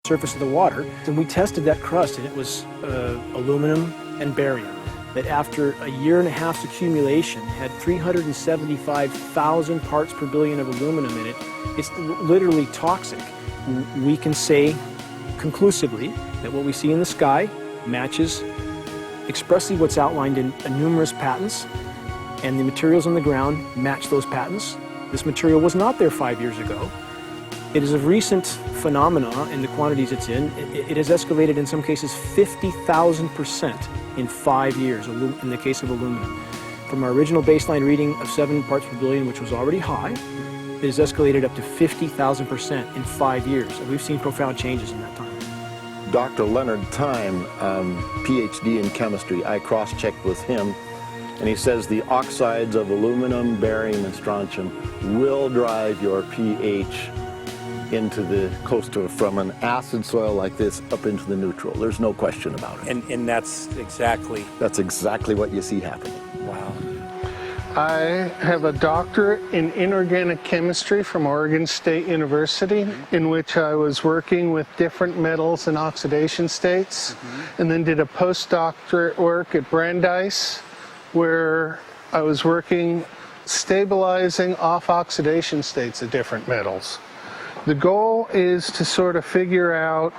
surface of the water, and we tested that crust, and it was aluminum and barium that after a year and a half's accumulation had 375,000 parts per billion of aluminum in it. It's literally toxic. We can say conclusively that what we see in the sky matches expressly what's outlined in numerous patents, and the materials on the ground match those patents. This material was not there 5 years ago. It is a recent phenomenon in the quantities it's in. It has escalated in some cases 50,000% in 5 years in the case of aluminum. From our original baseline reading of 7 parts per billion, which was already high, it has escalated up to 50,000% in 5 years. And we've seen profound changes in that time. Dr. Leonard Time, PhD in chemistry, I cross-checked with him, and he says the oxides of aluminum, barium, and strontium will drive your pH into the from an acid soil like this up into the neutral. There's no question about it. And that's exactly... That's exactly what you see happening. Wow. I have a doctorate in inorganic chemistry from Oregon State University, in which I was working with different metals and oxidation states, and then did a postdoctorate work at Brandeis, where I was working stabilizing off oxidation states of different metals. The goal is to sort of figure out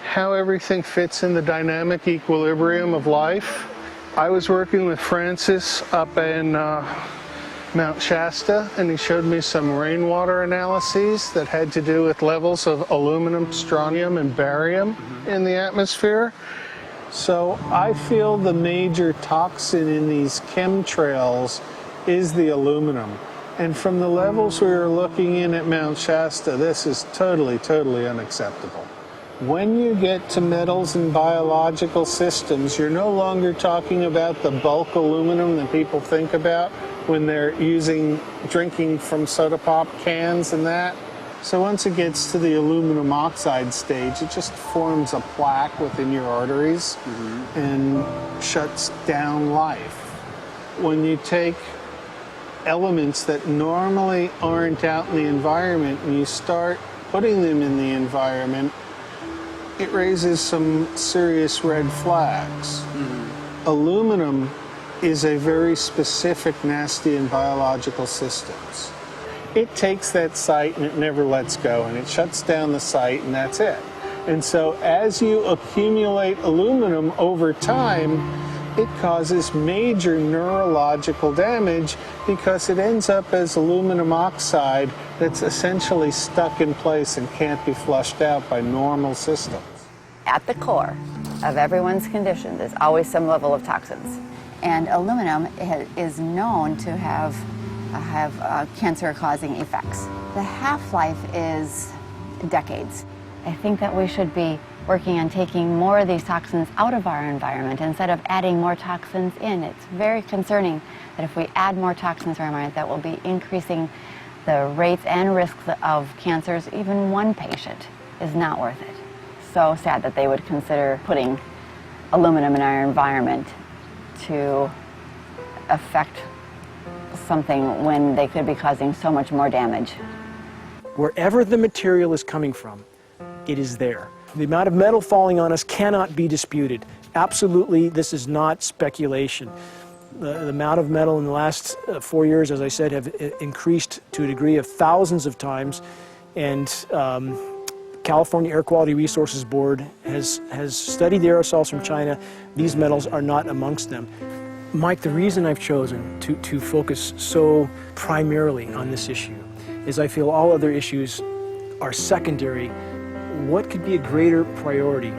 how everything fits in the dynamic equilibrium of life. I was working with Francis up in Mount Shasta, and he showed me some rainwater analyses that had to do with levels of aluminum, strontium, and barium in the atmosphere. So I feel the major toxin in these chemtrails is the aluminum. And from the levels we were looking in at Mount Shasta, this is totally, totally unacceptable. When you get to metals and biological systems, you're no longer talking about the bulk aluminum that people think about when they're drinking from soda pop cans and that. So once it gets to the aluminum oxide stage, it just forms a plaque within your arteries and shuts down life. When you take elements that normally aren't out in the environment and you start putting them in the environment, it raises some serious red flags. Aluminum is a very specific nasty in biological systems. It takes that site and it never lets go, and it shuts down the site, and that's it. And so as you accumulate aluminum over time, it causes major neurological damage because it ends up as aluminum oxide that's essentially stuck in place and can't be flushed out by normal systems. At the core of everyone's condition, there's always some level of toxins. And aluminum is known to have cancer-causing effects. The half-life is decades. I think that we should be working on taking more of these toxins out of our environment instead of adding more toxins in. It's very concerning that if we add more toxins to our environment, that will be increasing the rates and risks of cancers. Even one patient is not worth it. So sad that they would consider putting aluminum in our environment to affect something when they could be causing so much more damage. Wherever the material is coming from, it is there. The amount of metal falling on us cannot be disputed. Absolutely, this is not speculation. The amount of metal in the last 4 years, as I said, have increased to a degree of thousands of times, and California Air Quality Resources Board has studied the aerosols from China. These metals are not amongst them. Mike, the reason I've chosen to focus so primarily on this issue is I feel all other issues are secondary. What could be a greater priority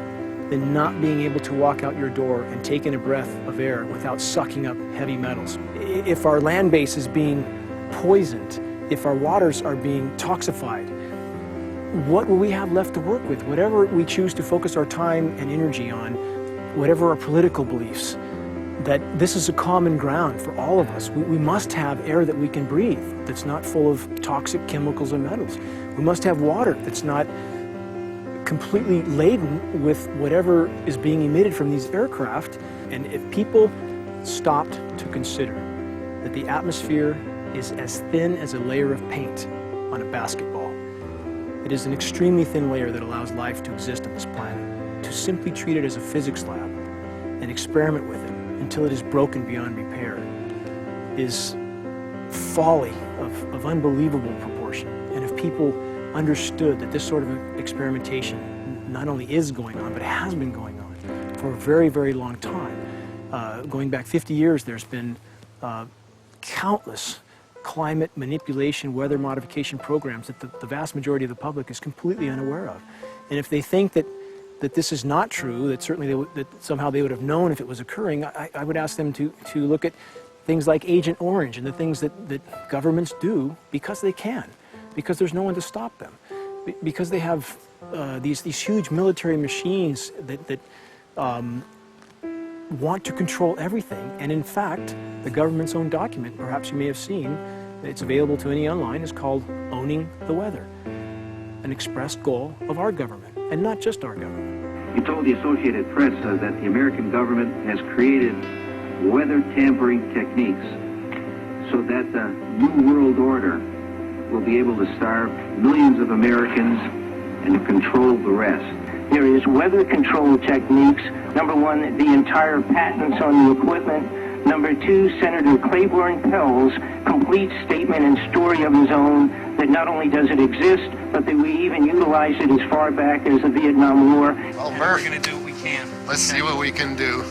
than not being able to walk out your door and take in a breath of air without sucking up heavy metals? If our land base is being poisoned, if our waters are being toxified, what will we have left to work with? Whatever we choose to focus our time and energy on, whatever our political beliefs, that this is a common ground for all of us. We must have air that we can breathe, that's not full of toxic chemicals and metals. We must have water that's not completely laden with whatever is being emitted from these aircraft. And if people stopped to consider that the atmosphere is as thin as a layer of paint on a basketball, It is an extremely thin layer that allows life to exist on this planet. To simply treat it as a physics lab and experiment with it until it is broken beyond repair is folly of unbelievable proportion. And if people understood that this sort of experimentation not only is going on, but has been going on for a very, very long time. Going back 50 years, there's been countless climate manipulation, weather modification programs that the vast majority of the public is completely unaware of. And if they think that this is not true, that certainly that somehow they would have known if it was occurring, I would ask them to look at things like Agent Orange and the things that governments do because they can, because there's no one to stop them, because they have these huge military machines that want to control everything. And in fact, the government's own document, perhaps you may have seen, it's available to any online, is called Owning the Weather, an expressed goal of our government, and not just our government. He told the Associated Press that the American government has created weather tampering techniques so that the New World Order will be able to starve millions of Americans and to control the rest. There is weather control techniques. Number one, the entire patents on the equipment. Number two, Senator Claiborne Pell's complete statement and story of his own that not only does it exist, but that we even utilized it as far back as the Vietnam War. Well, Murph, We're going to do what we can. let's see what we can do.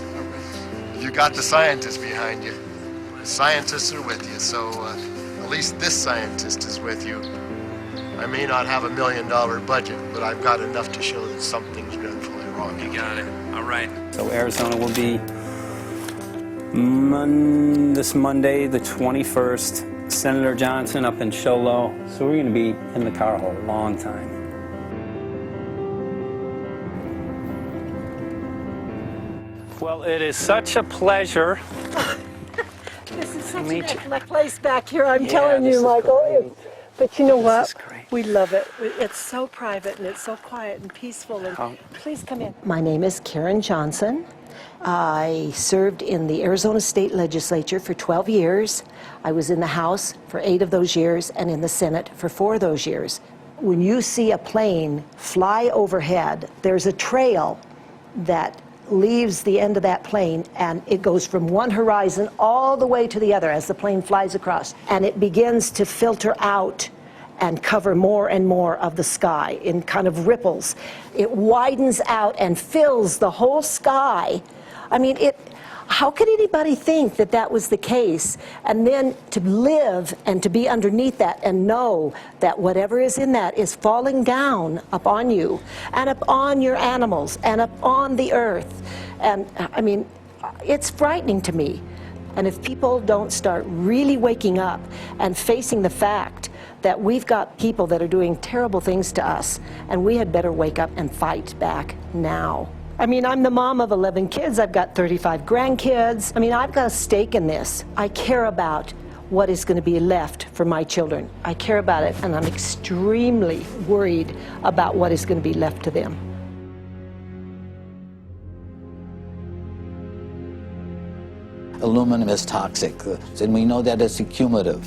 You got the scientists behind you. The scientists are with you, so at least this scientist is with you. I may not have $1 million budget, but I've got enough to show that something's dreadfully wrong. You got it. All right. So Arizona will be this Monday, the 21st. Senator Johnson up in Show Low. So we're going to be in the car a long time. Well, it is such a pleasure. This is such to an meet you. excellent place back here, I'm Yeah, telling this you, is Michael. great. But you know what? is great. We love it. It's so private and it's so quiet and peaceful. And please come in. My name is Karen Johnson. I served in the Arizona State Legislature for 12 years. I was in the House for 8 of those years and in the Senate for 4 of those years. When you see a plane fly overhead, there's a trail that leaves the end of that plane, and it goes from one horizon all the way to the other as the plane flies across, and it begins to filter out and cover more and more of the sky in kind of ripples. It widens out and fills the whole sky. I mean, how could anybody think that that was the case? And then to live and to be underneath that and know that whatever is in that is falling down upon you and upon your animals and upon the earth. And I mean, it's frightening to me. And if people don't start really waking up and facing the fact that we've got people that are doing terrible things to us, and we had better wake up and fight back now. I mean, I'm the mom of 11 kids. I've got 35 grandkids. I mean, I've got a stake in this. I care about what is going to be left for my children. I care about it, and I'm extremely worried about what is going to be left to them. Aluminum is toxic, and we know that it's accumulative.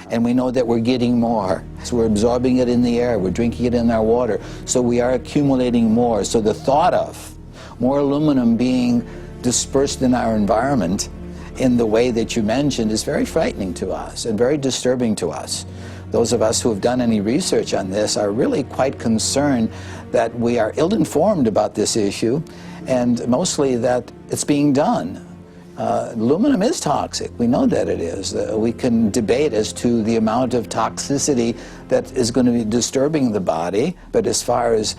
And we know that we're getting more. So we're absorbing it in the air, we're drinking it in our water, so we are accumulating more. So the thought of more aluminum being dispersed in our environment in the way that you mentioned is very frightening to us and very disturbing to us. Those of us who have done any research on this are really quite concerned that we are ill-informed about this issue, and mostly that it's being done. Aluminum is toxic. We know that it is. We can debate as to the amount of toxicity that is going to be disturbing the body, but as far as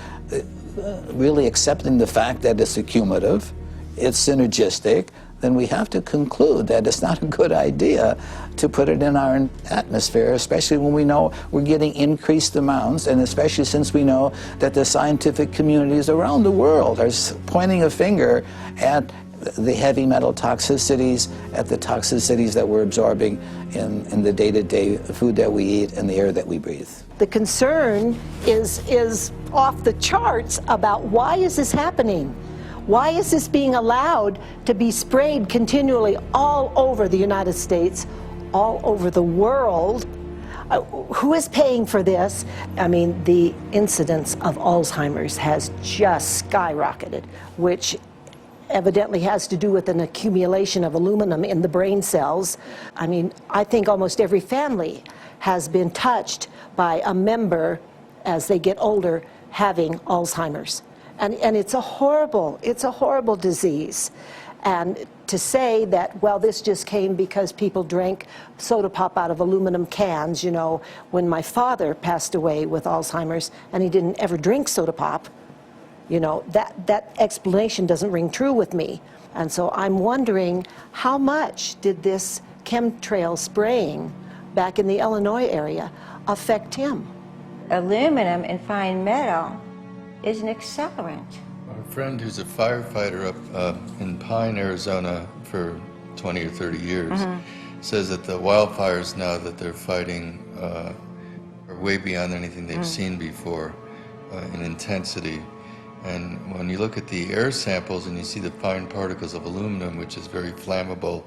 really accepting the fact that it's accumulative, it's synergistic, then we have to conclude that it's not a good idea to put it in our atmosphere, especially when we know we're getting increased amounts, and especially since we know that the scientific communities around the world are pointing a finger at the heavy metal toxicities, at the toxicities that we're absorbing in the day-to-day food that we eat and the air that we breathe. The concern is off the charts about why is this happening? Why is this being allowed to be sprayed continually all over the United States, all over the world? Who is paying for this? I mean, the incidence of Alzheimer's has just skyrocketed, which evidently has to do with an accumulation of aluminum in the brain cells. I mean, I think almost every family has been touched by a member as they get older having Alzheimer's. And it's a horrible disease. And to say that, well, this just came because people drank soda pop out of aluminum cans, you know, when my father passed away with Alzheimer's and he didn't ever drink soda pop, you know, that explanation doesn't ring true with me. And so I'm wondering, how much did this chemtrail spraying back in the Illinois area affect him? Aluminum and fine metal is an accelerant. Our friend who's a firefighter up in Pine, Arizona for 20 or 30 years says that the wildfires now that they're fighting are way beyond anything they've seen before in intensity. And when you look at the air samples and you see the fine particles of aluminum, which is very flammable,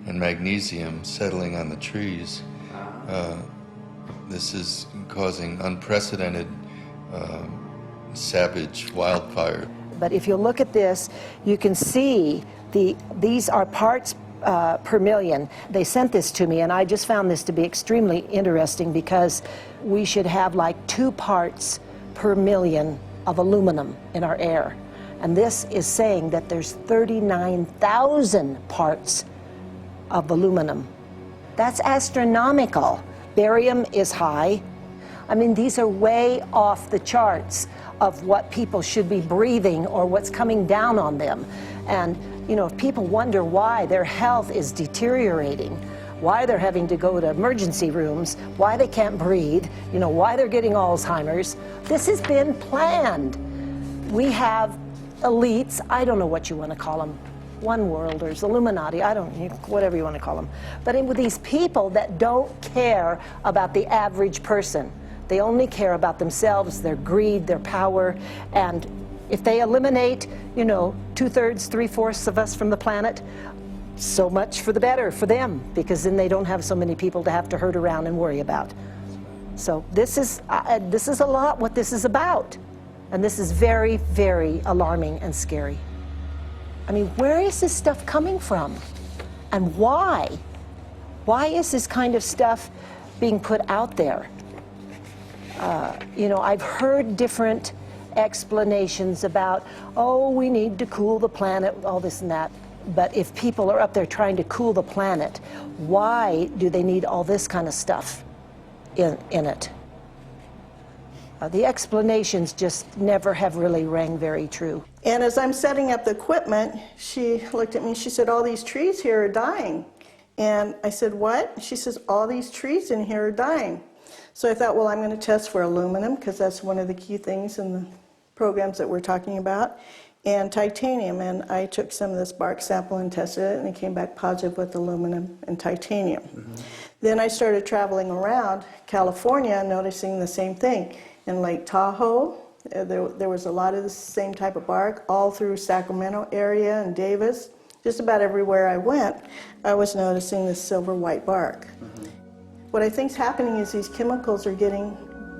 and magnesium settling on the trees, this is causing unprecedented savage wildfire. But if you look at this, you can see these are parts per million. They sent this to me, and I just found this to be extremely interesting because we should have like 2 parts per million of aluminum in our air. And this is saying that there's 39,000 parts of aluminum. That's astronomical. Barium is high. I mean, these are way off the charts of what people should be breathing or what's coming down on them. And, you know, if people wonder why their health is deteriorating, why they're having to go to emergency rooms, why they can't breathe, you know, why they're getting Alzheimer's, this has been planned. We have elites, I don't know what you want to call them, one worlders, Illuminati, I don't know, whatever you want to call them. But with these people that don't care about the average person. They only care about themselves, their greed, their power, and if they eliminate, you know, 2/3, 3/4 of us from the planet, so much for the better for them, because then they don't have so many people to have to herd around and worry about. So this is a lot what this is about, and this is very, very alarming and scary. I mean, where is this stuff coming from, and why? Why is this kind of stuff being put out there? You know, I've heard different explanations about, oh, we need to cool the planet, all this and that. But if people are up there trying to cool the planet, why do they need all this kind of stuff in it? The explanations just never have really rang very true. And as I'm setting up the equipment, she looked at me, she said, all these trees here are dying. And I said, what? She says, all these trees in here are dying. So I thought, well, I'm going to test for aluminum, because that's one of the key things in the programs that we're talking about, and titanium. And I took some of this bark sample and tested it, and it came back positive with aluminum and titanium. Then I started traveling around California, noticing the same thing. In Lake Tahoe, there was a lot of the same type of bark, all through Sacramento area and Davis. Just about everywhere I went, I was noticing this silver white bark. What I think is happening is these chemicals are getting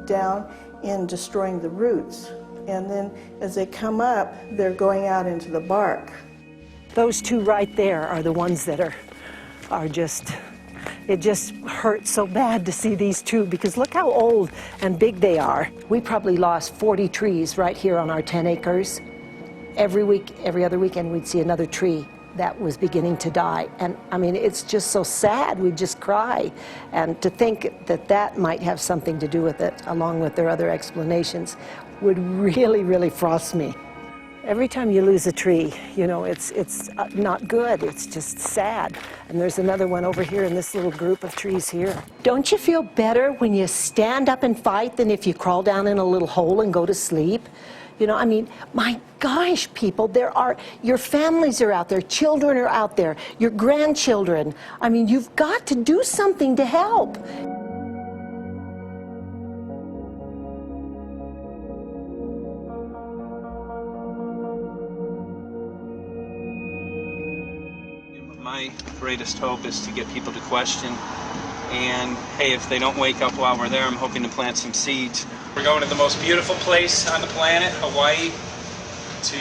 down and destroying the roots. And then as they come up, they're going out into the bark. Those 2 right there are the ones that are just, it just hurts so bad to see these 2, because look how old and big they are. We probably lost 40 trees right here on our 10 acres. Every week, every other weekend, we'd see another tree that was beginning to die. And I mean, it's just so sad, we just cry. And to think that that might have something to do with it, along with their other explanations, would really, really frost me. Every time you lose a tree, you know, it's not good, it's just sad. And there's another one over here in this little group of trees here. Don't you feel better when you stand up and fight than if you crawl down in a little hole and go to sleep? You know, I mean, my gosh, people, your families are out there, children are out there, your grandchildren. I mean, you've got to do something to help. My greatest hope is to get people to question And hey, if they don't wake up while we're there, I'm hoping to plant some seeds. We're going to the most beautiful place on the planet, Hawaii, to